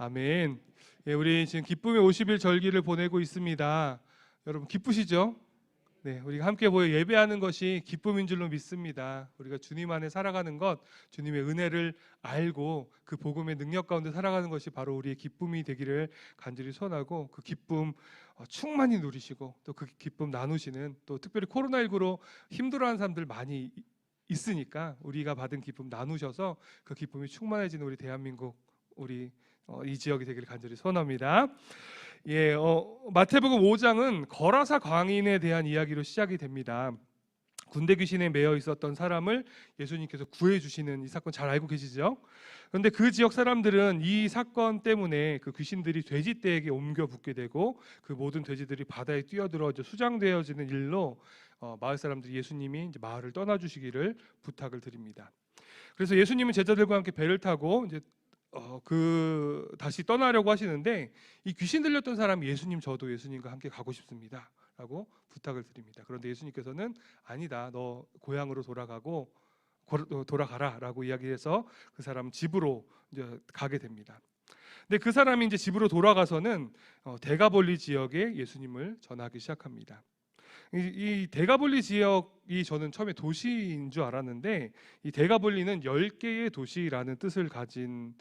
아멘. 예, 우리 지금 기쁨의 50일 절기를 보내고 있습니다. 여러분 기쁘시죠? 네, 우리가 함께 모여 예배하는 것이 기쁨인 줄로 믿습니다. 우리가 주님 안에 살아가는 것, 주님의 은혜를 알고 그 복음의 능력 가운데 살아가는 것이 바로 우리의 기쁨이 되기를 간절히 소원하고, 그 기쁨 충만히 누리시고 또 그 기쁨 나누시는, 또 특별히 코로나19로 힘들어하는 사람들 많이 있으니까 우리가 받은 기쁨 나누셔서 그 기쁨이 충만해지는 우리 대한민국, 우리 이 지역이 되기를 간절히 소원합니다. 예, 마태복음 5장은 거라사 광인에 대한 이야기로 시작이 됩니다. 군대 귀신에 매여 있었던 사람을 예수님께서 구해 주시는 이 사건 잘 알고 계시죠? 그런데 그 지역 사람들은 이 사건 때문에 그 귀신들이 돼지떼에게 옮겨 붙게 되고, 그 모든 돼지들이 바다에 뛰어들어 수장되어지는 일로 마을 사람들이 예수님이 이제 마을을 떠나 주시기를 부탁을 드립니다. 그래서 예수님은 제자들과 함께 배를 타고 이제 다시 떠나려고 하시는데, 이 귀신 들렸던 사람이 예수님, 저도 예수님과 함께 가고 싶습니다 라고 부탁을 드립니다. 그런데 예수님께서는 아니다, 너 고향으로 돌아가라 라고 이야기해서 그 사람 집으로 이제 가게 됩니다. 근데 그 사람이 이제 집으로 돌아가서는 데가볼리 지역에 예수님을 전하기 시작합니다. 이 데가볼리 지역이 저는 처음에 도시인 줄 알았는데, 이 데가볼리는 10개의 도시라는 뜻을 가진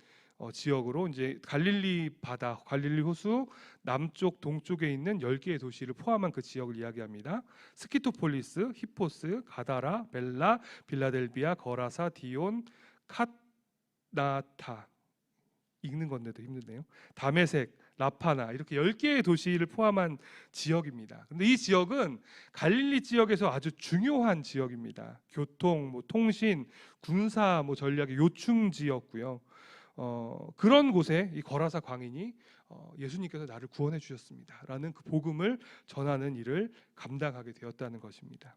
지역으로, 이제 갈릴리 바다, 갈릴리 호수 남쪽 동쪽에 있는 10개의 도시를 포함한 그 지역을 이야기합니다. 스키토폴리스, 히포스, 가다라, 벨라, 빌라델비아, 거라사, 디온, 캇나타, 읽는 건데도 힘드네요. 다메섹, 라파나, 이렇게 10개의 도시를 포함한 지역입니다. 근데 이 지역은 갈릴리 지역에서 아주 중요한 지역입니다. 교통, 통신, 군사, 전략의 요충 지역고요. 그런 곳에 이 거라사 광인이 예수님께서 나를 구원해 주셨습니다라는 그 복음을 전하는 일을 감당하게 되었다는 것입니다.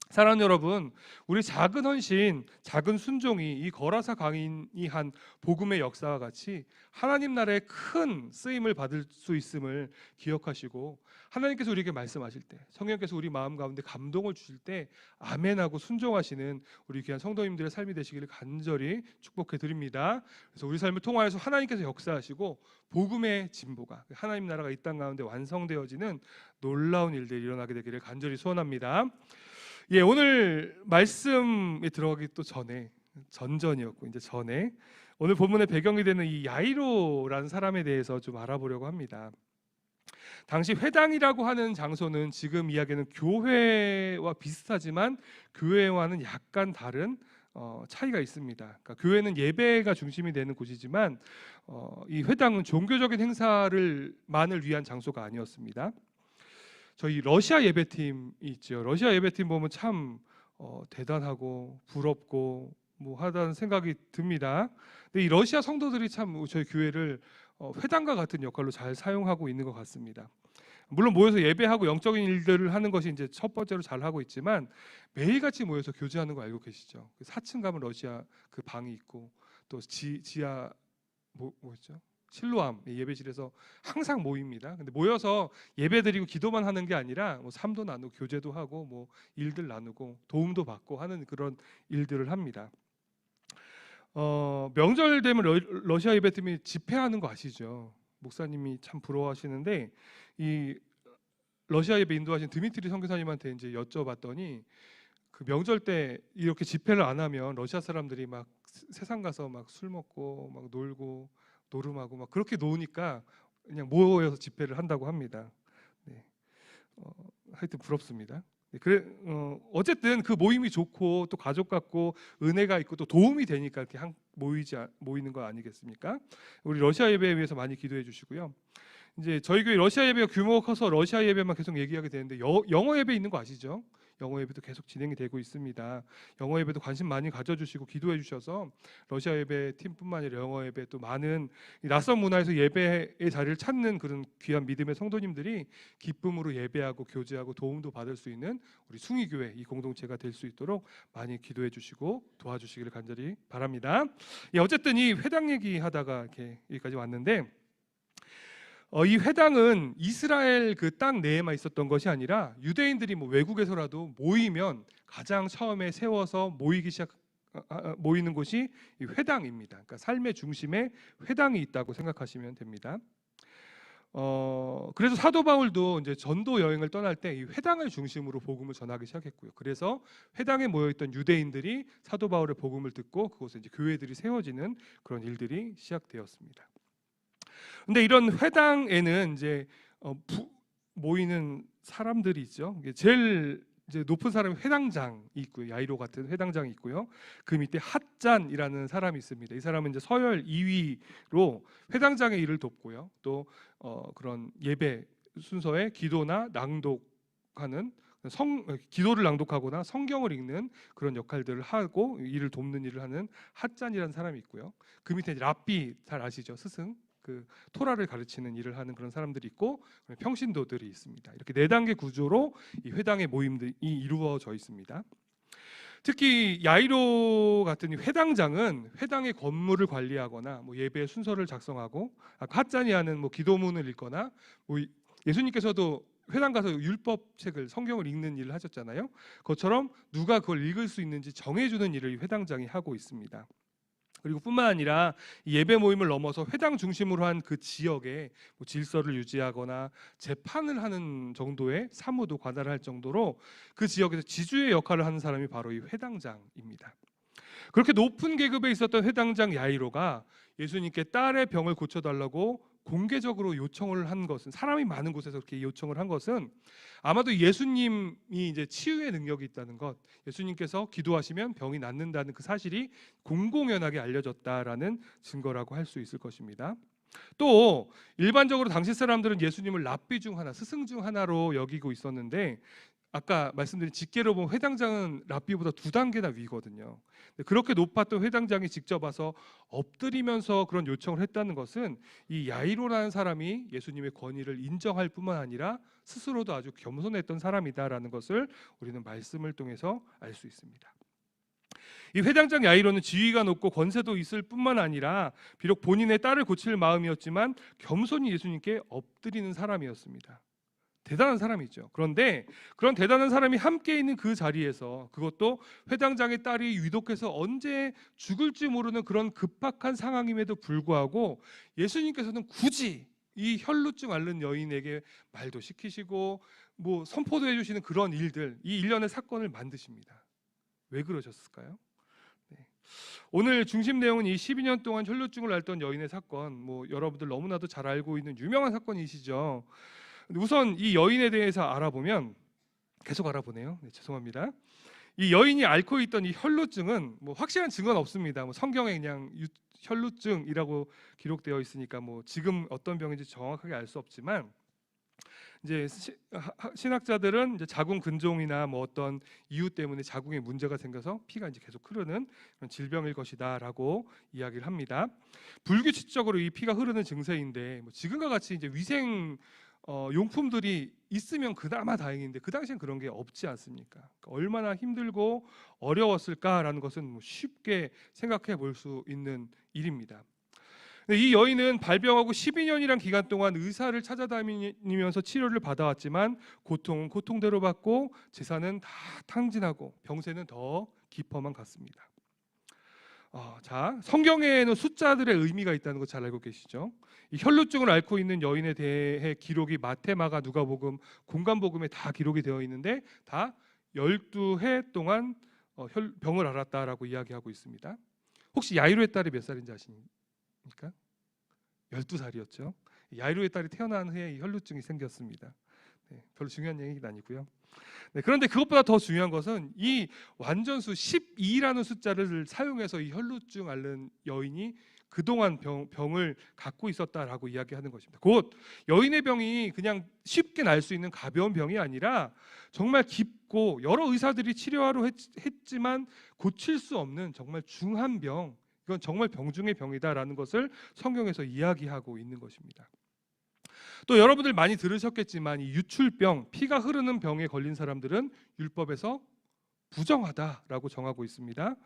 사랑하는 여러분, 우리 작은 헌신, 작은 순종이 이 거라사 광인이 한 복음의 역사와 같이 하나님 나라에 큰 쓰임을 받을 수 있음을 기억하시고, 하나님께서 우리에게 말씀하실 때, 성령께서 우리 마음 가운데 감동을 주실 때 아멘하고 순종하시는 우리 귀한 성도님들의 삶이 되시기를 간절히 축복해 드립니다. 그래서 우리 삶을 통하여서 하나님께서 역사하시고 복음의 진보가, 하나님 나라가 이 땅 가운데 완성되어지는 놀라운 일들이 일어나게 되기를 간절히 소원합니다. 예, 오늘 말씀에 들어가기 또 전에, 전전이었고 이제 전에, 오늘 본문의 배경이 되는 이 야이로라는 사람에 대해서 좀 알아보려고 합니다. 당시 회당이라고 하는 장소는 지금 이야기하는 교회와 비슷하지만 교회와는 약간 다른 차이가 있습니다. 그러니까 교회는 예배가 중심이 되는 곳이지만 이 회당은 종교적인 행사를만을 위한 장소가 아니었습니다. 저희 러시아 예배팀이 있죠. 러시아 예배팀 보면 참 대단하고 부럽고 하다는 생각이 듭니다. 근데 이 러시아 성도들이 참 저희 교회를 회당과 같은 역할로 잘 사용하고 있는 것 같습니다. 물론 모여서 예배하고 영적인 일들을 하는 것이 이제 첫 번째로 잘 하고 있지만, 매일같이 모여서 교제하는 거 알고 계시죠? 4층 가면 러시아 그 방이 있고, 또 지하 뭐였죠? 실로암 예배실에서 항상 모입니다. 근데 모여서 예배드리고 기도만 하는 게 아니라 삶도 나누고 교제도 하고 일들 나누고 도움도 받고 하는 그런 일들을 합니다. 명절 되면 러시아 예배팀이 집회하는 거 아시죠? 목사님이 참 부러워하시는데, 이 러시아 예배 인도하신 드미트리 선교사님한테 이제 여쭤봤더니, 그 명절 때 이렇게 집회를 안 하면 러시아 사람들이 막 세상 가서 막 술 먹고 막 놀고 노름하고 막 그렇게 노니까 그냥 모여서 집회를 한다고 합니다. 네. 하여튼 부럽습니다. 네, 어쨌든 그 모임이 좋고 또 가족 같고 은혜가 있고 또 도움이 되니까 이렇게 모이는 거 아니겠습니까? 우리 러시아 예배에 위해서 많이 기도해 주시고요. 이제 저희 교회 러시아 예배가 규모가 커서 러시아 예배만 계속 얘기하게 되는데, 영어 예배 있는 거 아시죠? 영어 예배도 계속 진행이 되고 있습니다. 영어 예배도 관심 많이 가져주시고 기도해 주셔서 러시아 예배 팀뿐만 아니라 영어 예배, 또 많은 낯선 문화에서 예배의 자리를 찾는 그런 귀한 믿음의 성도님들이 기쁨으로 예배하고 교제하고 도움도 받을 수 있는 우리 숭이교회 이 공동체가 될 수 있도록 많이 기도해 주시고 도와주시기를 간절히 바랍니다. 예, 어쨌든 이 회당 얘기하다가 이렇게 여기까지 왔는데, 이 회당은 이스라엘 그 땅 내에만 있었던 것이 아니라 유대인들이 외국에서라도 모이면 가장 처음에 세워서 모이기 모이는 곳이 이 회당입니다. 그러니까 삶의 중심에 회당이 있다고 생각하시면 됩니다. 그래서 사도 바울도 이제 전도 여행을 떠날 때 이 회당을 중심으로 복음을 전하기 시작했고요. 그래서 회당에 모여있던 유대인들이 사도 바울의 복음을 듣고 그곳에 이제 교회들이 세워지는 그런 일들이 시작되었습니다. 근데 이런 회당에는 이제 모이는 사람들이 있죠. 제일 이제 높은 사람이 회당장이 있고요. 야이로 같은 회당장이 있고요. 그 밑에 핫잔이라는 사람이 있습니다. 이 사람은 이제 서열 2위로 회당장의 일을 돕고요. 또 그런 예배 순서에 기도나 낭독하는 기도를 낭독하거나 성경을 읽는 그런 역할들을 하고 일을 돕는 일을 하는 핫잔이라는 사람이 있고요. 그 밑에 랍비, 잘 아시죠? 스승, 그 토라를 가르치는 일을 하는 그런 사람들이 있고 평신도들이 있습니다. 이렇게 4단계 구조로 이 회당의 모임들이 이루어져 있습니다. 특히 야이로 같은 회당장은 회당의 건물을 관리하거나 뭐 예배 순서를 작성하고 핫잔이 하는 뭐 기도문을 읽거나 뭐 예수님께서도 회당 가서 율법책을 성경을 읽는 일을 하셨잖아요. 그것처럼 누가 그걸 읽을 수 있는지 정해주는 일을 회당장이 하고 있습니다. 그리고 뿐만 아니라 예배 모임을 넘어서 회당 중심으로 한 그 지역에 뭐 질서를 유지하거나 재판을 하는 정도의 사무도 관할을 할 정도로 그 지역에서 지주의 역할을 하는 사람이 바로 이 회당장입니다. 그렇게 높은 계급에 있었던 회당장 야이로가 예수님께 딸의 병을 고쳐달라고 공개적으로 요청을 한 것은, 사람이 많은 곳에서 그렇게 요청을 한 것은 아마도 예수님이 이제 치유의 능력이 있다는 것, 예수님께서 기도하시면 병이 낫는다는 그 사실이 공공연하게 알려졌다라는 증거라고 할 수 있을 것입니다. 또 일반적으로 당시 사람들은 예수님을 랍비 중 하나, 스승 중 하나로 여기고 있었는데 아까 말씀드린 직계로 보면 회당장은 랍비보다 2단계나 위거든요. 그렇게 높았던 회당장이 직접 와서 엎드리면서 그런 요청을 했다는 것은 이 야이로라는 사람이 예수님의 권위를 인정할 뿐만 아니라 스스로도 아주 겸손했던 사람이다라는 것을 우리는 말씀을 통해서 알 수 있습니다. 이 회당장 야이로는 지위가 높고 권세도 있을 뿐만 아니라 비록 본인의 딸을 고칠 마음이었지만 겸손히 예수님께 엎드리는 사람이었습니다. 대단한 사람이죠. 그런데 그런 대단한 사람이 함께 있는 그 자리에서, 그것도 회당장의 딸이 위독해서 언제 죽을지 모르는 그런 급박한 상황임에도 불구하고 예수님께서는 굳이 이 혈루증 앓는 여인에게 말도 시키시고 뭐 선포도 해주시는 그런 일들, 이 일련의 사건을 만드십니다. 왜 그러셨을까요? 오늘 중심 내용은 이 12년 동안 혈루증을 앓던 여인의 사건, 뭐 여러분들 너무나도 잘 알고 있는 유명한 사건이시죠. 우선 이 여인에 대해서 알아보면, 계속 알아보네요. 죄송합니다. 이 여인이 앓고 있던 이 혈루증은 뭐 확실한 증거는 없습니다. 뭐 성경에 그냥 혈루증이라고 기록되어 있으니까 뭐 지금 어떤 병인지 정확하게 알 수 없지만, 이제 신학자들은 이제 자궁 근종이나 뭐 어떤 이유 때문에 자궁에 문제가 생겨서 피가 이제 계속 흐르는 그런 질병일 것이다라고 이야기를 합니다. 불규칙적으로 이 피가 흐르는 증세인데 뭐 지금과 같이 이제 위생 용품들이 있으면 그나마 다행인데 그 당시엔 그런 게 없지 않습니까? 그러니까 얼마나 힘들고 어려웠을까라는 것은 뭐 쉽게 생각해 볼 수 있는 일입니다. 이 여인은 발병하고 12년이란 기간 동안 의사를 찾아다니면서 치료를 받아왔지만 고통은 고통대로 받고 재산은 다 탕진하고 병세는 더 깊어만 갔습니다. 자, 성경에는 숫자들의 의미가 있다는 거 잘 알고 계시죠? 이 혈루증을 앓고 있는 여인에 대해 기록이 마태, 마가, 누가복음, 공간복음에 다 기록이 되어 있는데 다 12해 동안 병을 앓았다라고 이야기하고 있습니다. 혹시 야이로의 딸이 몇 살인지 아십니까? 12살이었죠. 야이로의 딸이 태어난 해에 이 혈루증이 생겼습니다. 별로 중요한 얘기는 아니고요. 그런데 그것보다 더 중요한 것은 이 완전수 12라는 숫자를 사용해서 이 혈루증 앓는 여인이 그동안 병을 갖고 있었다라고 이야기하는 것입니다. 곧 여인의 병이 그냥 쉽게 날 수 있는 가벼운 병이 아니라 정말 깊고 여러 의사들이 치료하려 했지만 고칠 수 없는 정말 중한 병, 이건 정말 병 중의 병이다라는 것을 성경에서 이야기하고 있는 것입니다. 또 여러분들 많이 들으셨겠지만 이 유출병, 피가 흐르는 병에 걸린 사람들은 율법에서 부정하다라고 정하고 있습니다.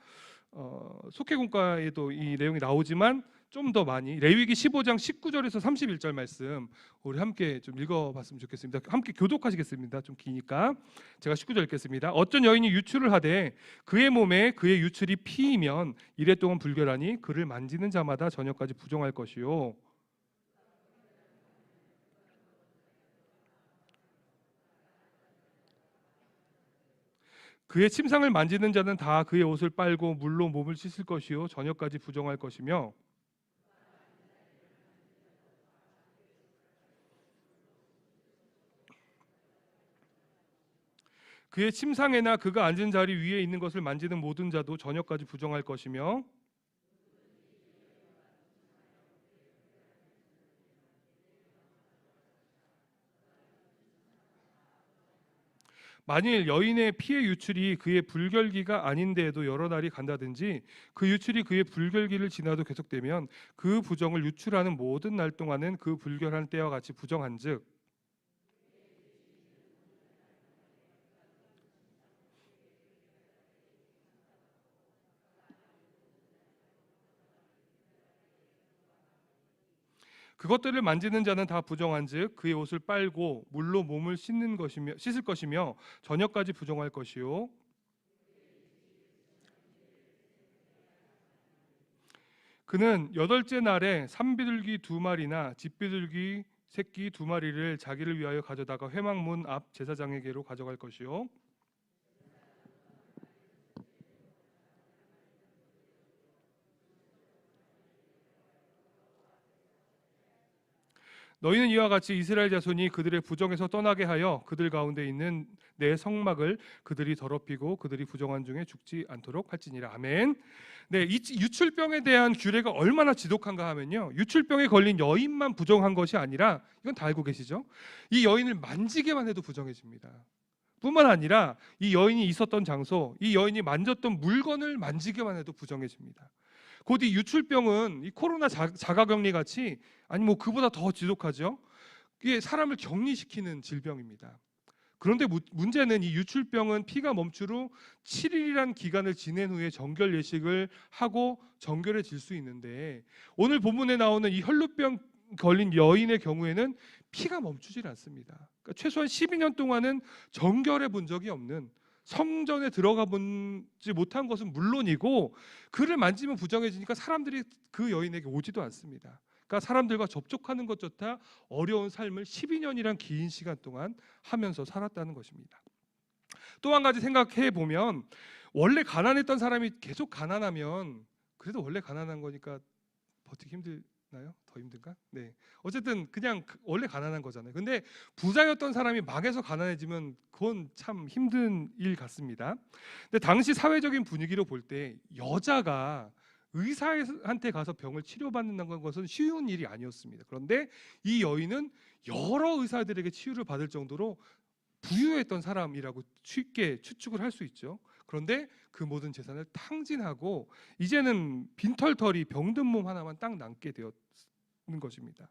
속회공과에도 이 내용이 나오지만 좀 더 많이 레위기 15장 19절에서 31절 말씀 우리 함께 좀 읽어봤으면 좋겠습니다. 함께 교독하시겠습니다. 좀 기니까 제가 19절 읽겠습니다. 어떤 여인이 유출을 하되 그의 몸에 그의 유출이 피이면 이래 동안 불결하니 그를 만지는 자마다 저녁까지 부정할 것이요. 그의 침상을 만지는 자는 다 그의 옷을 빨고 물로 몸을 씻을 것이요 저녁까지 부정할 것이며 그의 침상에나 그가 앉은 자리 위에 있는 것을 만지는 모든 자도 저녁까지 부정할 것이며 만일 여인의 피의 유출이 그의 불결기가 아닌데에도 여러 날이 간다든지 그 유출이 그의 불결기를 지나도 계속되면 그 부정을 유출하는 모든 날 동안은 그 불결한 때와 같이 부정한즉 그것들을 만지는 자는 다 부정한즉 그의 옷을 빨고 물로 몸을 씻을 것이며 저녁까지 부정할 것이요. 그는 여덟째 날에 산비둘기 2마리나 집비둘기 새끼 2마리를 자기를 위하여 가져다가 회막문 앞 제사장에게로 가져갈 것이요. 너희는 이와 같이 이스라엘 자손이 그들의 부정에서 떠나게 하여 그들 가운데 있는 내 성막을 그들이 더럽히고 그들이 부정한 중에 죽지 않도록 할지니라. 아멘. 네, 이 유출병에 대한 규례가 얼마나 지독한가 하면요, 유출병에 걸린 여인만 부정한 것이 아니라 이건 다 알고 계시죠? 이 여인을 만지게만 해도 부정해집니다. 뿐만 아니라 이 여인이 있었던 장소, 이 여인이 만졌던 물건을 만지게만 해도 부정해집니다. 곧 이 유출병은 이 코로나 자가격리 같이 아니 뭐 그보다 더 지독하죠. 이게 사람을 격리시키는 질병입니다. 그런데 문제는 이 유출병은 피가 멈출 후 7일이란 기간을 지낸 후에 정결 예식을 하고 정결해질 수 있는데 오늘 본문에 나오는 이 혈루병 걸린 여인의 경우에는 피가 멈추질 않습니다. 그러니까 최소한 12년 동안은 정결해 본 적이 없는, 성전에 들어가 보지 못한 것은 물론이고 그를 만지면 부정해지니까 사람들이 그 여인에게 오지도 않습니다. 그러니까 사람들과 접촉하는 것조차 어려운 삶을 12년이란 긴 시간 동안 하면서 살았다는 것입니다. 또 한 가지 생각해 보면 원래 가난했던 사람이 계속 가난하면 그래도 원래 가난한 거니까 버티기 힘들나요? 더 힘든가? 네. 어쨌든 그냥 원래 가난한 거잖아요. 근데 부자였던 사람이 망해서 가난해지면 그건 참 힘든 일 같습니다. 근데 당시 사회적인 분위기로 볼 때 여자가 의사한테 가서 병을 치료받는 것은 쉬운 일이 아니었습니다. 그런데 이 여인은 여러 의사들에게 치유를 받을 정도로 부유했던 사람이라고 쉽게 추측을 할 수 있죠. 그런데 그 모든 재산을 탕진하고 이제는 빈털터리 병든 몸 하나만 딱 남게 되었는 것입니다.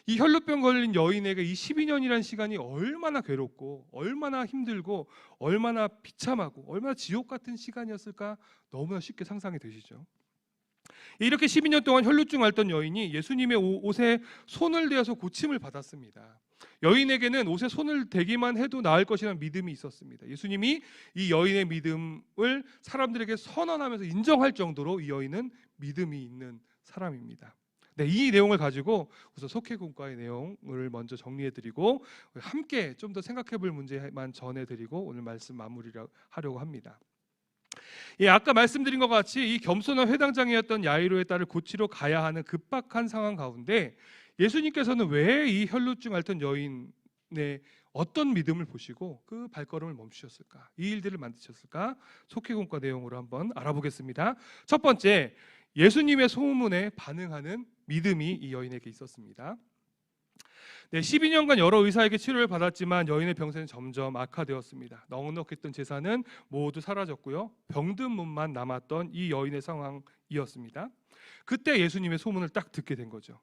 이 혈루병 걸린 여인에게 이 12년이라는 시간이 얼마나 괴롭고 얼마나 힘들고 얼마나 비참하고 얼마나 지옥 같은 시간이었을까 너무나 쉽게 상상이 되시죠. 이렇게 12년 동안 혈루증 앓던 여인이 예수님의 옷에 손을 대어서 고침을 받았습니다. 여인에게는 옷에 손을 대기만 해도 나을 것이라는 믿음이 있었습니다. 예수님이 이 여인의 믿음을 사람들에게 선언하면서 인정할 정도로 이 여인은 믿음이 있는 사람입니다. 네, 이 내용을 가지고 우선 속회공과의 내용을 먼저 정리해드리고 함께 좀 더 생각해볼 문제만 전해드리고 오늘 말씀 마무리하려고 합니다. 예, 아까 말씀드린 것 같이 이 겸손한 회당장이었던 야이로의 딸을 고치러 가야 하는 급박한 상황 가운데 예수님께서는 왜 이 혈루증 앓던 여인의 어떤 믿음을 보시고 그 발걸음을 멈추셨을까? 이 일들을 만드셨을까? 속회공과 내용으로 한번 알아보겠습니다. 첫 번째, 예수님의 소문에 반응하는 믿음이 이 여인에게 있었습니다. 네, 12년간 여러 의사에게 치료를 받았지만 여인의 병세는 점점 악화되었습니다. 넉넉했던 재산은 모두 사라졌고요. 병든 몸만 남았던 이 여인의 상황이었습니다. 그때 예수님의 소문을 딱 듣게 된 거죠.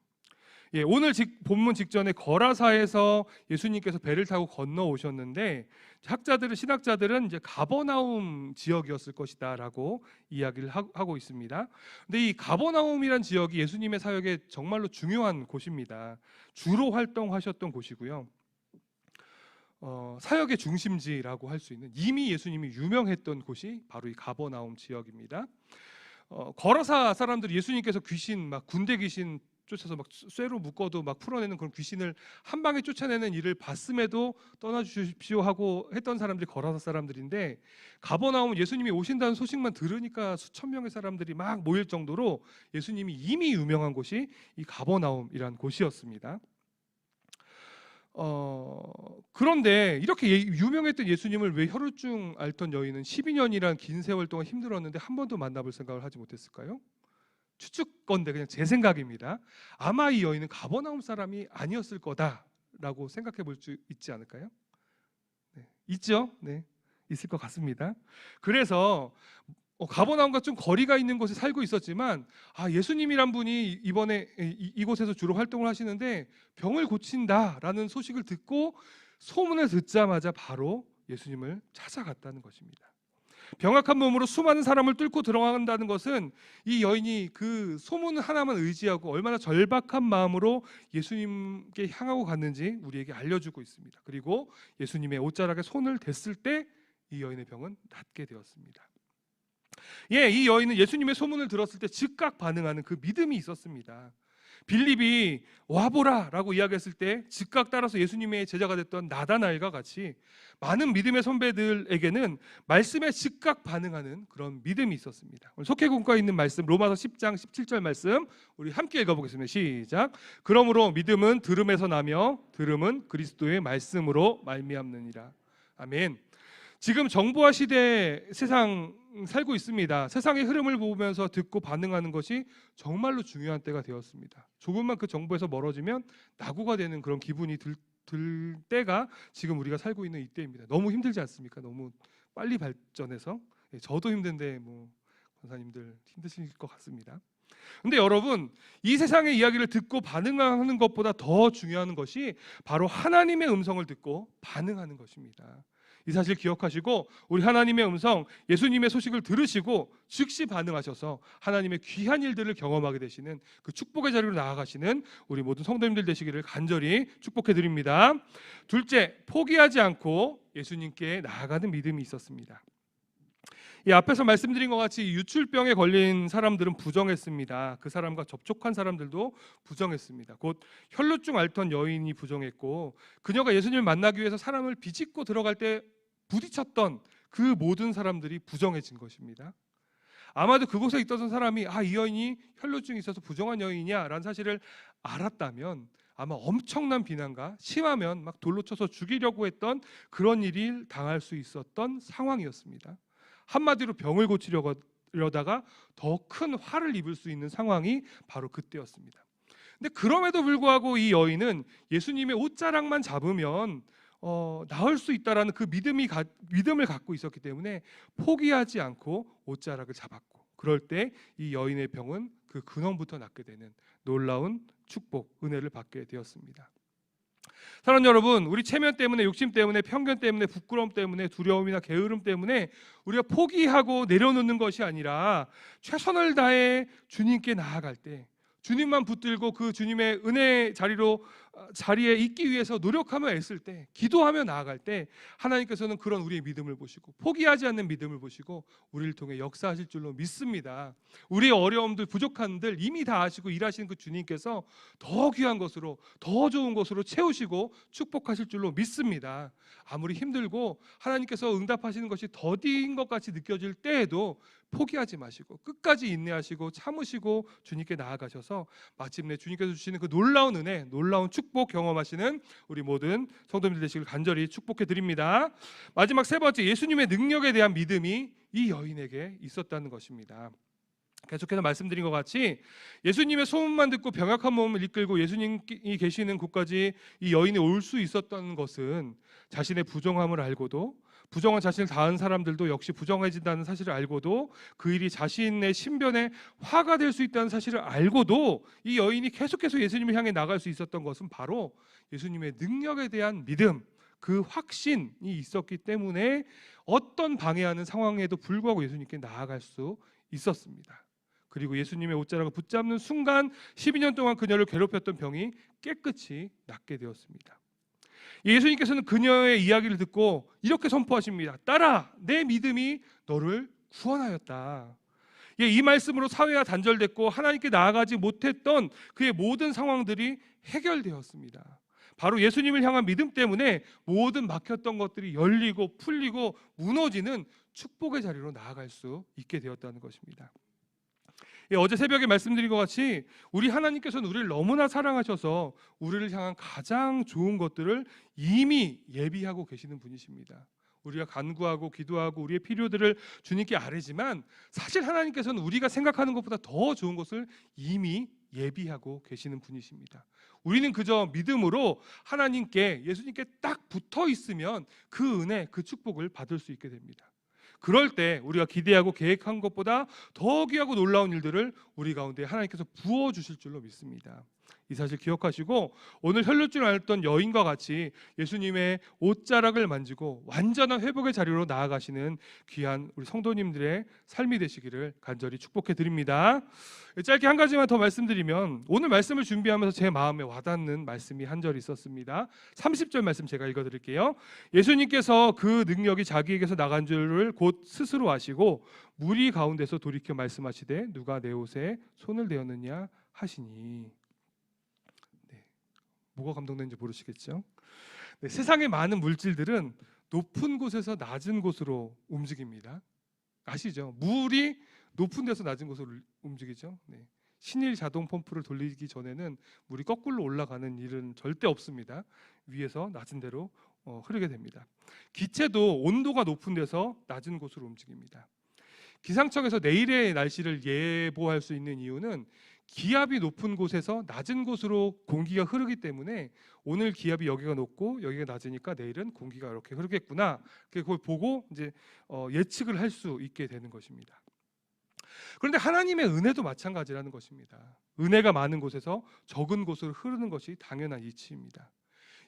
예, 오늘 본문 직전에 거라사에서 예수님께서 배를 타고 건너 오셨는데 학자들은 신학자들은 이제 가버나움 지역이었을 것이다라고 이야기를 하고 있습니다. 근데 이 가버나움이란 지역이 예수님의 사역에 정말로 중요한 곳입니다. 주로 활동하셨던 곳이고요. 사역의 중심지라고 할 수 있는, 이미 예수님이 유명했던 곳이 바로 이 가버나움 지역입니다. 거라사 사람들이 예수님께서 귀신, 막 군대 귀신 쫓아서 막 쇠로 묶어도 막 풀어내는 그런 귀신을 한 방에 쫓아내는 일을 봤음에도 떠나주십시오 하고 했던 사람들이 거라사 사람들인데, 가버나움은 예수님이 오신다는 소식만 들으니까 수천 명의 사람들이 막 모일 정도로 예수님이 이미 유명한 곳이 이 가버나움이란 곳이었습니다. 그런데 이렇게 유명했던 예수님을 왜 혈루증 앓던 여인은 12년이란 긴 세월 동안 힘들었는데 한 번도 만나볼 생각을 하지 못했을까요? 추측건데 그냥 제 생각입니다. 아마 이 여인은 가버나움 사람이 아니었을 거다라고 생각해 볼 수 있지 않을까요? 네, 있죠? 네, 있을 것 같습니다. 그래서 가버나움과 좀 거리가 있는 곳에 살고 있었지만, 예수님이란 분이 이번에 이곳에서 주로 활동을 하시는데 병을 고친다라는 소식을 듣고 소문을 듣자마자 바로 예수님을 찾아갔다는 것입니다. 병약한 몸으로 수많은 사람을 뚫고 들어간다는 것은 이 여인이 그 소문 하나만 의지하고 얼마나 절박한 마음으로 예수님께 향하고 갔는지 우리에게 알려주고 있습니다. 그리고 예수님의 옷자락에 손을 댔을 때 이 여인의 병은 낫게 되었습니다. 예, 이 여인은 예수님의 소문을 들었을 때 즉각 반응하는 그 믿음이 있었습니다. 빌립이 와보라 라고 이야기했을 때 즉각 따라서 예수님의 제자가 됐던 나다나엘과 같이 많은 믿음의 선배들에게는 말씀에 즉각 반응하는 그런 믿음이 있었습니다. 오늘 속회공과에 있는 말씀, 로마서 10장 17절 말씀 우리 함께 읽어보겠습니다. 시작. 그러므로 믿음은 들음에서 나며 들음은 그리스도의 말씀으로 말미암느니라. 아멘. 지금 정보화 시대 세상 살고 있습니다. 세상의 흐름을 보면서 듣고 반응하는 것이 정말로 중요한 때가 되었습니다. 조금만 그 정보에서 멀어지면 낙오가 되는 그런 기분이 들 때가 지금 우리가 살고 있는 이때입니다. 너무 힘들지 않습니까? 너무 빨리 발전해서. 저도 힘든데 뭐 권사님들 힘드실 것 같습니다. 근데 여러분, 이 세상의 이야기를 듣고 반응하는 것보다 더 중요한 것이 바로 하나님의 음성을 듣고 반응하는 것입니다. 이 사실 기억하시고 우리 하나님의 음성, 예수님의 소식을 들으시고 즉시 반응하셔서 하나님의 귀한 일들을 경험하게 되시는 그 축복의 자리로 나아가시는 우리 모든 성도님들 되시기를 간절히 축복해 드립니다. 둘째, 포기하지 않고 예수님께 나아가는 믿음이 있었습니다. 이 앞에서 말씀드린 것 같이 유출병에 걸린 사람들은 부정했습니다. 그 사람과 접촉한 사람들도 부정했습니다. 곧 혈루증 앓던 여인이 부정했고, 그녀가 예수님을 만나기 위해서 사람을 비집고 들어갈 때 부딪혔던 그 모든 사람들이 부정해진 것입니다. 아마도 그곳에 있던 사람이 이 여인이 혈루증이 있어서 부정한 여인이야라는 사실을 알았다면 아마 엄청난 비난과 심하면 막 돌로 쳐서 죽이려고 했던 그런 일을 당할 수 있었던 상황이었습니다. 한마디로 병을 고치려다가 더 큰 화를 입을 수 있는 상황이 바로 그때였습니다. 근데 그럼에도 불구하고 이 여인은 예수님의 옷자락만 잡으면 나을 수 있다라는 그 믿음을 갖고 있었기 때문에 포기하지 않고 옷자락을 잡았고, 그럴 때 이 여인의 병은 그 근원부터 낫게 되는 놀라운 축복, 은혜를 받게 되었습니다. 사랑하는 여러분, 우리 체면 때문에, 욕심 때문에, 편견 때문에, 부끄러움 때문에, 두려움이나 게으름 때문에 우리가 포기하고 내려놓는 것이 아니라 최선을 다해 주님께 나아갈 때, 주님만 붙들고 그 주님의 은혜 자리에 있기 위해서 노력하며 애쓸 때, 기도하며 나아갈 때 하나님께서는 그런 우리의 믿음을 보시고 포기하지 않는 믿음을 보시고 우리를 통해 역사하실 줄로 믿습니다. 우리의 어려움들, 부족한들 이미 다 아시고 일하시는 그 주님께서 더 귀한 것으로, 더 좋은 것으로 채우시고 축복하실 줄로 믿습니다. 아무리 힘들고 하나님께서 응답하시는 것이 더딘 것 같이 느껴질 때에도 포기하지 마시고 끝까지 인내하시고 참으시고 주님께 나아가셔서 마침내 주님께서 주시는 그 놀라운 은혜, 놀라운 축복 경험하시는 우리 모든 성도님들 되시길 간절히 축복해 드립니다. 마지막 세 번째, 예수님의 능력에 대한 믿음이 이 여인에게 있었다는 것입니다. 계속해서 말씀드린 것 같이 예수님의 소문만 듣고 병약한 몸을 이끌고 예수님이 계시는 곳까지 이 여인이 올 수 있었던 것은 자신의 부정함을 알고도 부정한 자신을 다한 사람들도 역시 부정해진다는 사실을 알고도 그 일이 자신의 신변에 화가 될 수 있다는 사실을 알고도 이 여인이 계속해서 예수님을 향해 나갈 수 있었던 것은 바로 예수님의 능력에 대한 믿음, 그 확신이 있었기 때문에 어떤 방해하는 상황에도 불구하고 예수님께 나아갈 수 있었습니다. 그리고 예수님의 옷자락을 붙잡는 순간 12년 동안 그녀를 괴롭혔던 병이 깨끗이 낫게 되었습니다. 예수님께서는 그녀의 이야기를 듣고 이렇게 선포하십니다. 딸아, 내 믿음이 너를 구원하였다. 이 말씀으로 사회가 단절됐고 하나님께 나아가지 못했던 그의 모든 상황들이 해결되었습니다. 바로 예수님을 향한 믿음 때문에 모든 막혔던 것들이 열리고 풀리고 무너지는 축복의 자리로 나아갈 수 있게 되었다는 것입니다. 어제 새벽에 말씀드린 것 같이 우리 하나님께서는 우리를 너무나 사랑하셔서 우리를 향한 가장 좋은 것들을 이미 예비하고 계시는 분이십니다. 우리가 간구하고 기도하고 우리의 필요들을 주님께 아뢰지만 사실 하나님께서는 우리가 생각하는 것보다 더 좋은 것을 이미 예비하고 계시는 분이십니다. 우리는 그저 믿음으로 하나님께, 예수님께 딱 붙어 있으면 그 은혜, 그 축복을 받을 수 있게 됩니다. 그럴 때 우리가 기대하고 계획한 것보다 더 귀하고 놀라운 일들을 우리 가운데 하나님께서 부어주실 줄로 믿습니다. 이 사실 기억하시고 오늘 혈루증을 앓던 여인과 같이 예수님의 옷자락을 만지고 완전한 회복의 자리로 나아가시는 귀한 우리 성도님들의 삶이 되시기를 간절히 축복해 드립니다. 짧게 한 가지만 더 말씀드리면 오늘 말씀을 준비하면서 제 마음에 와닿는 말씀이 한 절 있었습니다. 30절 말씀 제가 읽어드릴게요. 예수님께서 그 능력이 자기에게서 나간 줄을 곧 스스로 아시고 무리 가운데서 돌이켜 말씀하시되 누가 내 옷에 손을 대었느냐 하시니. 뭐가 감동되는지 모르시겠죠? 세상의 많은 물질들은 높은 곳에서 낮은 곳으로 움직입니다. 아시죠? 물이 높은 데서 낮은 곳으로 움직이죠. 신일 자동 펌프를 돌리기 전에는 물이 거꾸로 올라가는 일은 절대 없습니다. 위에서 낮은 데로 흐르게 됩니다. 기체도 온도가 높은 데서 낮은 곳으로 움직입니다. 기상청에서 내일의 날씨를 예보할 수 있는 이유는 기압이 높은 곳에서 낮은 곳으로 공기가 흐르기 때문에 오늘 기압이 여기가 높고 여기가 낮으니까 내일은 공기가 이렇게 흐르겠구나. 그걸 보고 이제 예측을 할 수 있게 되는 것입니다. 그런데 하나님의 은혜도 마찬가지라는 것입니다. 은혜가 많은 곳에서 적은 곳으로 흐르는 것이 당연한 이치입니다.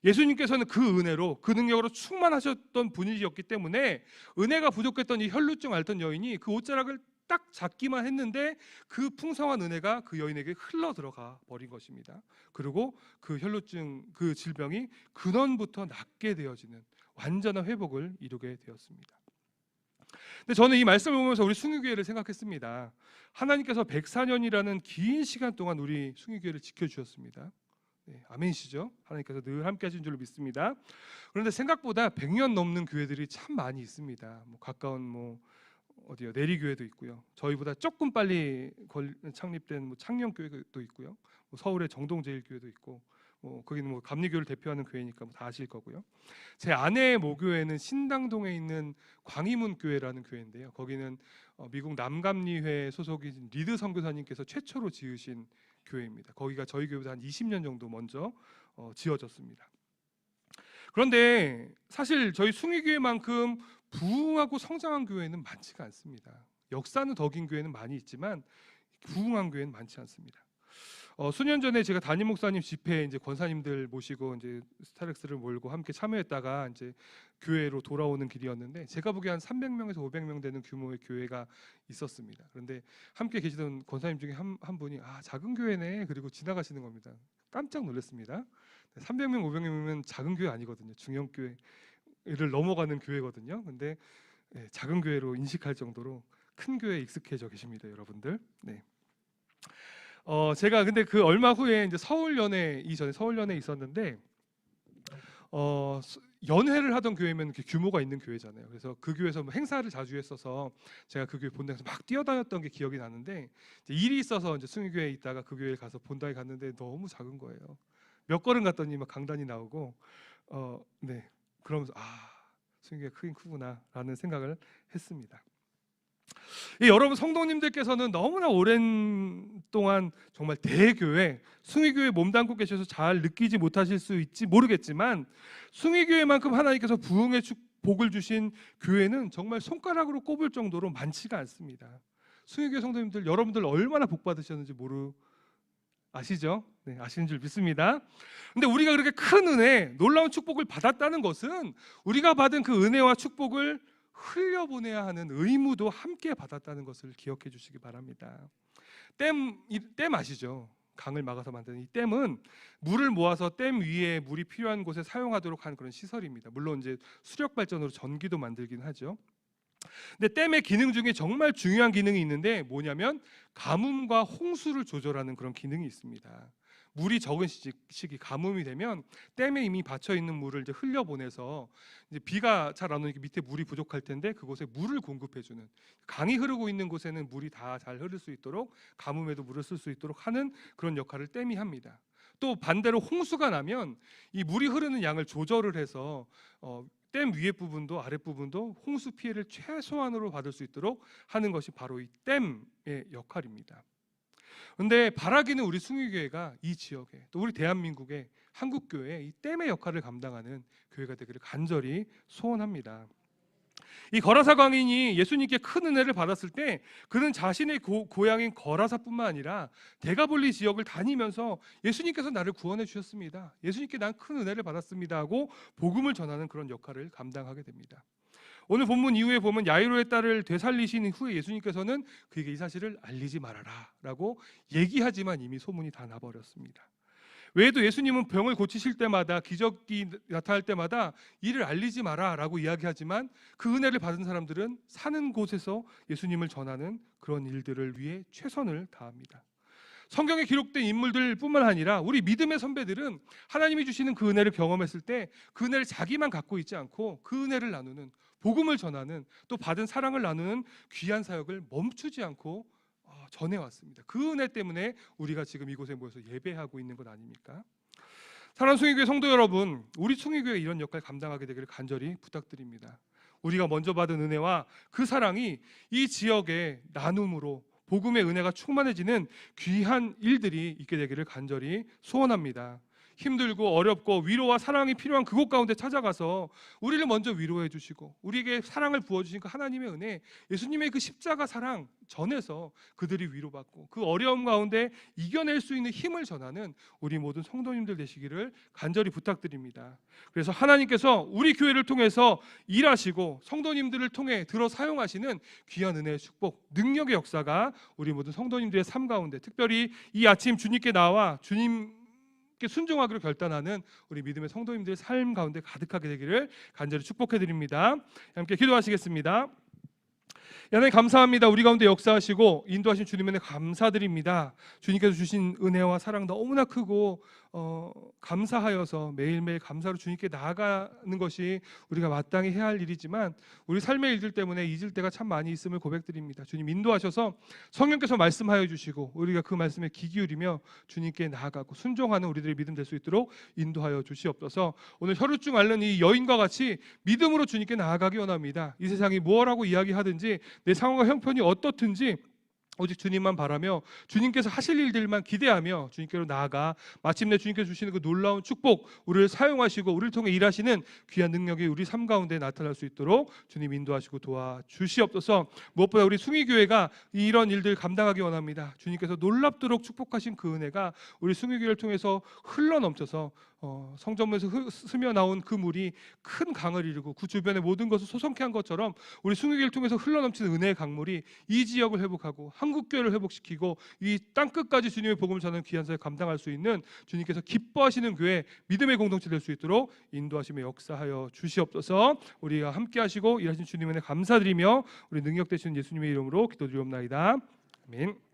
예수님께서는 그 은혜로, 그 능력으로 충만하셨던 분이었기 때문에 은혜가 부족했던 이 혈루증 앓던 여인이 그 옷자락을 딱 잡기만 했는데 그 풍성한 은혜가 그 여인에게 흘러 들어가 버린 것입니다. 그리고 그 혈루증, 그 질병이 근원부터 낫게 되어지는 완전한 회복을 이루게 되었습니다. 근데 저는 이 말씀을 보면서 우리 숭유교회를 생각했습니다. 하나님께서 104년이라는 긴 시간 동안 우리 숭유교회를 지켜주셨습니다. 아멘이시죠? 하나님께서 늘 함께 하신 줄로 믿습니다. 그런데 생각보다 100년 넘는 교회들이 참 많이 있습니다. 가까운 어디요? 내리교회도 있고요. 저희보다 조금 빨리 창립된 창녕교회도 있고요. 서울의 정동제일교회도 있고, 거기는 감리교를 대표하는 교회니까 다 아실 거고요. 제 아내의 모교회는 신당동에 있는 광희문 교회라는 교회인데요. 거기는 미국 남감리회 소속인 리드 선교사님께서 최초로 지으신 교회입니다. 거기가 저희 교회보다 한 20년 정도 먼저 지어졌습니다. 그런데 사실 저희 숭의교회만큼 부흥하고 성장한 교회는 많지가 않습니다. 역사는 더 긴 교회는 많이 있지만 부흥한 교회는 많지 않습니다. 수년 전에 제가 담임 목사님 집회에 이제 권사님들 모시고 이제 스타렉스를 몰고 함께 참여했다가 이제 교회로 돌아오는 길이었는데 제가 보기에 한 300명에서 500명 되는 규모의 교회가 있었습니다. 그런데 함께 계시던 권사님 중에 한 분이 작은 교회네 그리고 지나가시는 겁니다. 깜짝 놀랐습니다. 300명, 500명이면 작은 교회 아니거든요. 중형 교회를 넘어가는 교회거든요. 근데 작은 교회로 인식할 정도로 큰 교회에 익숙해져 계십니다, 여러분들. 네. 제가 근데 그 얼마 후에 이제 서울연회 이전에 서울연회에 있었는데 연회를 하던 교회면 규모가 있는 교회잖아요. 그래서 그 교회에서 행사를 자주 했어서 제가 그 교회 본당에서 막 뛰어다녔던 게 기억이 나는데 이제 일이 있어서 이제 숭유교회에 있다가 그 교회에 가서 본당에 갔는데 너무 작은 거예요. 몇 걸음 갔더니 막 강단이 나오고 그러면서 숭유교회가 크긴 크구나라는 생각을 했습니다. 여러분 성도님들께서는 너무나 오랜 동안 정말 대교회 숭의교회 몸담고 계셔서 잘 느끼지 못하실 수 있지 모르겠지만 숭의교회만큼 하나님께서 부흥의 복을 주신 교회는 정말 손가락으로 꼽을 정도로 많지가 않습니다. 수요교회 성도님들, 여러분들 얼마나 복 받으셨는지 아시죠? 네, 아시는 줄 믿습니다. 근데 우리가 그렇게 큰 은혜, 놀라운 축복을 받았다는 것은 우리가 받은 그 은혜와 축복을 흘려보내야 하는 의무도 함께 받았다는 것을 기억해 주시기 바랍니다. 댐 아시죠? 강을 막아서 만드는 이 댐은 물을 모아서 댐 위에 물이 필요한 곳에 사용하도록 한 그런 시설입니다. 물론 이제 수력 발전으로 전기도 만들긴 하죠. 근데 댐의 기능 중에 정말 중요한 기능이 있는데 뭐냐면 가뭄과 홍수를 조절하는 그런 기능이 있습니다. 물이 적은 시기 가뭄이 되면 댐에 이미 받쳐 있는 물을 이제 흘려보내서 이제 비가 잘 안 오니까 밑에 물이 부족할 텐데 그곳에 물을 공급해주는, 강이 흐르고 있는 곳에는 물이 다 잘 흐를 수 있도록, 가뭄에도 물을 쓸 수 있도록 하는 그런 역할을 댐이 합니다. 또 반대로 홍수가 나면 이 물이 흐르는 양을 조절을 해서 댐 위에 부분도 아랫 부분도 홍수 피해를 최소한으로 받을 수 있도록 하는 것이 바로 이 댐의 역할입니다. 그런데 바라기는 우리 숭유교회가 이 지역에, 또 우리 대한민국의 한국교회에 이 댐의 역할을 감당하는 교회가 되기를 간절히 소원합니다. 이 거라사 광인이 예수님께 큰 은혜를 받았을 때 그는 자신의 고향인 거라사뿐만 아니라 대가볼리 지역을 다니면서 예수님께서 나를 구원해 주셨습니다, 예수님께 난 큰 은혜를 받았습니다 하고 복음을 전하는 그런 역할을 감당하게 됩니다. 오늘 본문 이후에 보면 야이로의 딸을 되살리신 후에 예수님께서는 그에게 이 사실을 알리지 말아라 라고 얘기하지만 이미 소문이 다 나버렸습니다. 외에도 예수님은 병을 고치실 때마다, 기적이 나타날 때마다 이를 알리지 마라 라고 이야기하지만 그 은혜를 받은 사람들은 사는 곳에서 예수님을 전하는 그런 일들을 위해 최선을 다합니다. 성경에 기록된 인물들뿐만 아니라 우리 믿음의 선배들은 하나님이 주시는 그 은혜를 경험했을 때 그 은혜를 자기만 갖고 있지 않고 그 은혜를 나누는, 복음을 전하는, 또 받은 사랑을 나누는 귀한 사역을 멈추지 않고 전해왔습니다. 그 은혜 때문에 우리가 지금 이곳에 모여서 예배하고 있는 것 아닙니까? 사랑하는 숭유교회 성도 여러분, 우리 숭유교회 이런 역할 감당하게 되기를 간절히 부탁드립니다. 우리가 먼저 받은 은혜와 그 사랑이 이 지역의 나눔으로 복음의 은혜가 충만해지는 귀한 일들이 있게 되기를 간절히 소원합니다. 힘들고 어렵고 위로와 사랑이 필요한 그곳 가운데 찾아가서 우리를 먼저 위로해 주시고 우리에게 사랑을 부어주신 그 하나님의 은혜, 예수님의 그 십자가 사랑 전해서 그들이 위로받고 그 어려움 가운데 이겨낼 수 있는 힘을 전하는 우리 모든 성도님들 되시기를 간절히 부탁드립니다. 그래서 하나님께서 우리 교회를 통해서 일하시고 성도님들을 통해 들어 사용하시는 귀한 은혜의 축복, 능력의 역사가 우리 모든 성도님들의 삶 가운데, 특별히 이 아침 주님께 나와 주님께 순종하기로 결단하는 우리 믿음의 성도님들의 삶 가운데 가득하게 되기를 간절히 축복해 드립니다. 함께 기도하시겠습니다. 하나님 감사합니다. 우리 가운데 역사하시고 인도하신 주님의 은혜 감사드립니다. 주님께서 주신 은혜와 사랑 너무나 크고 감사하여서 매일매일 감사로 주님께 나아가는 것이 우리가 마땅히 해야 할 일이지만 우리 삶의 일들 때문에 잊을 때가 참 많이 있음을 고백드립니다. 주님 인도하셔서 성령께서 말씀하여 주시고 우리가 그 말씀에 귀 기울이며 주님께 나아가고 순종하는 우리들의 믿음 될 수 있도록 인도하여 주시옵소서. 오늘 혈루증 앓는 이 여인과 같이 믿음으로 주님께 나아가기 원합니다. 이 세상이 무엇라고 이야기하든지 내 상황과 형편이 어떻든지 오직 주님만 바라며 주님께서 하실 일들만 기대하며 주님께로 나아가 마침내 주님께서 주시는 그 놀라운 축복, 우리를 사용하시고 우리를 통해 일하시는 귀한 능력이 우리 삶 가운데 나타날 수 있도록 주님 인도하시고 도와주시옵소서. 무엇보다 우리 숭이교회가 이런 일들 감당하기 원합니다. 주님께서 놀랍도록 축복하신 그 은혜가 우리 숭이교회를 통해서 흘러넘쳐서 성전문에서 스며 나온 그 물이 큰 강을 이루고 그 주변의 모든 것을 소성케 한 것처럼 우리 숭유교회를 통해서 흘러넘치는 은혜의 강물이 이 지역을 회복하고 한국교회를 회복시키고 이 땅끝까지 주님의 복음을 전하는 귀한 사역 감당할 수 있는 주님께서 기뻐하시는 교회, 믿음의 공동체 될 수 있도록 인도하시며 역사하여 주시옵소서. 우리가 함께 하시고 일하신 주님의 은혜 감사드리며 우리 능력 되시는 예수님의 이름으로 기도드리옵나이다. 아멘.